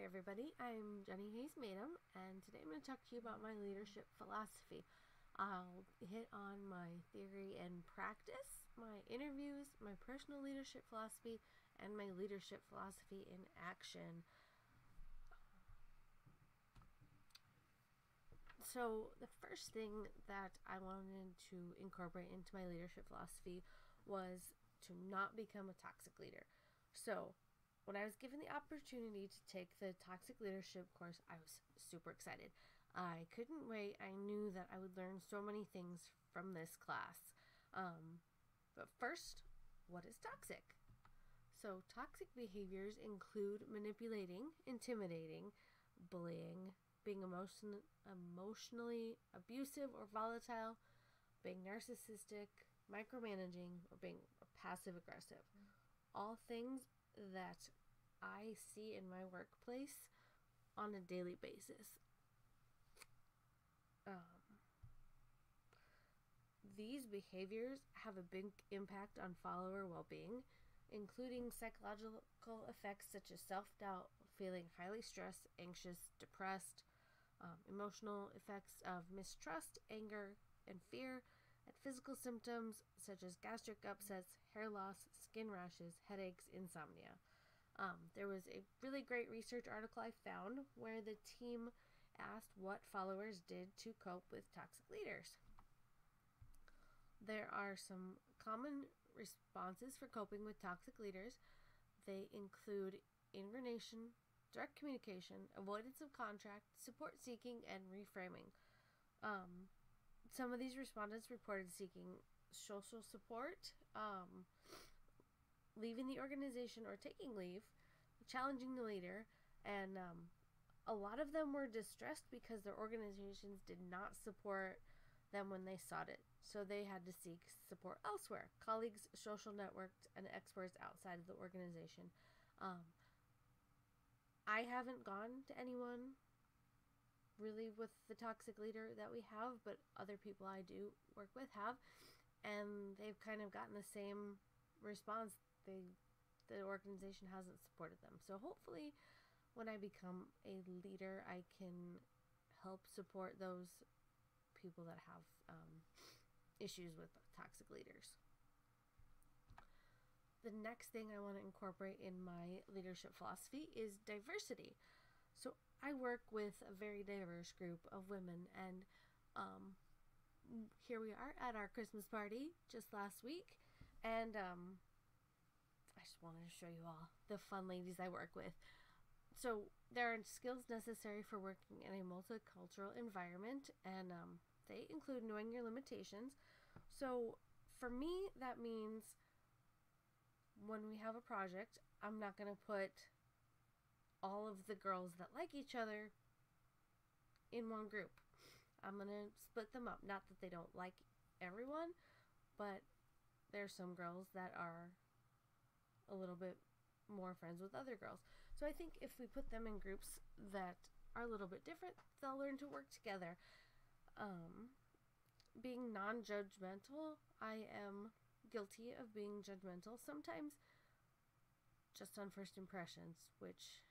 everybody, I'm Jenny Hayes Madam, and today I'm going to talk to you about my leadership philosophy. I'll hit on my theory and practice, my interviews, my personal leadership philosophy, and my leadership philosophy in action. So the first thing that I wanted to incorporate into my leadership philosophy was to not become a toxic leader. So when I was given the opportunity to take the toxic leadership course, I was super excited. I couldn't wait. I knew that I would learn so many things from this class. But first, what is toxic? So toxic behaviors include manipulating, intimidating, bullying, being emotionally abusive or volatile, being narcissistic, micromanaging, or being passive aggressive. All things that I see in my workplace on a daily basis. These behaviors have a big impact on follower well-being, including psychological effects such as self-doubt, feeling highly stressed, anxious, depressed, emotional effects of mistrust, anger, and fear, and physical symptoms such as gastric upsets, hair loss, skin rashes, headaches, insomnia. There was a really great research article I found where the team asked what followers did to cope with toxic leaders. There are some common responses for coping with toxic leaders. They include inversion, direct communication, avoidance of contact, support seeking, and reframing. Some of these respondents reported seeking social support, leaving the organization or taking leave, challenging the leader, and a lot of them were distressed because their organizations did not support them when they sought it, so they had to seek support elsewhere, colleagues, social networks, and experts outside of the organization. I haven't gone to anyone really with the toxic leader that we have, but other people I do work with have, and they've kind of gotten the same response. The organization hasn't supported them. So hopefully when I become a leader, I can help support those people that have issues with toxic leaders. The next thing I want to incorporate in my leadership philosophy is diversity. So I work with a very diverse group of women, and here we are at our Christmas party just last week, and I just wanted to show you all the fun ladies I work with. So there are skills necessary for working in a multicultural environment, and they include knowing your limitations. So for me, that means when we have a project, I'm not going to put all of the girls that like each other in one group. I'm going to split them up. Not that they don't like everyone, but there's some girls that are a little bit more friends with other girls. So I think if we put them in groups that are a little bit different, they'll learn to work together. Being non-judgmental, I am guilty of being judgmental, sometimes just on first impressions, which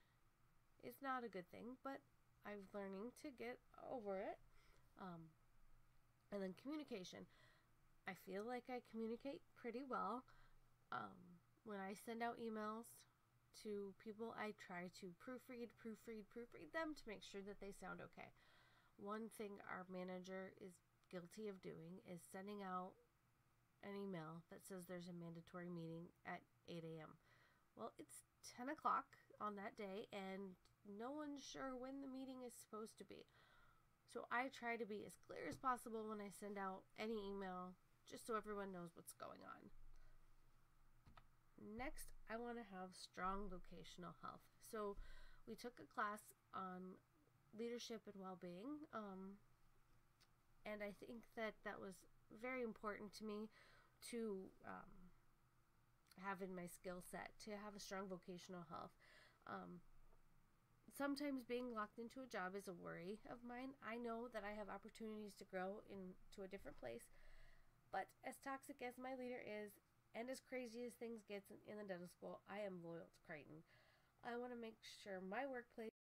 is not a good thing, but I'm learning to get over it. And then communication. I feel like I communicate pretty well. When I send out emails to people, I try to proofread them to make sure that they sound okay. One thing our manager is guilty of doing is sending out an email that says there's a mandatory meeting at 8 a.m. Well, it's 10 o'clock on that day, and no one's sure when the meeting is supposed to be. So I try to be as clear as possible when I send out any email, just so everyone knows what's going on. Next, I want to have strong vocational health. So we took a class on leadership and well-being, and I think that was very important to me to have in my skill set, to have a strong vocational health. Sometimes being locked into a job is a worry of mine. I know that I have opportunities to grow into a different place, but as toxic as my leader is, and as crazy as things get in the dental school, I am loyal to Creighton. I want to make sure my workplace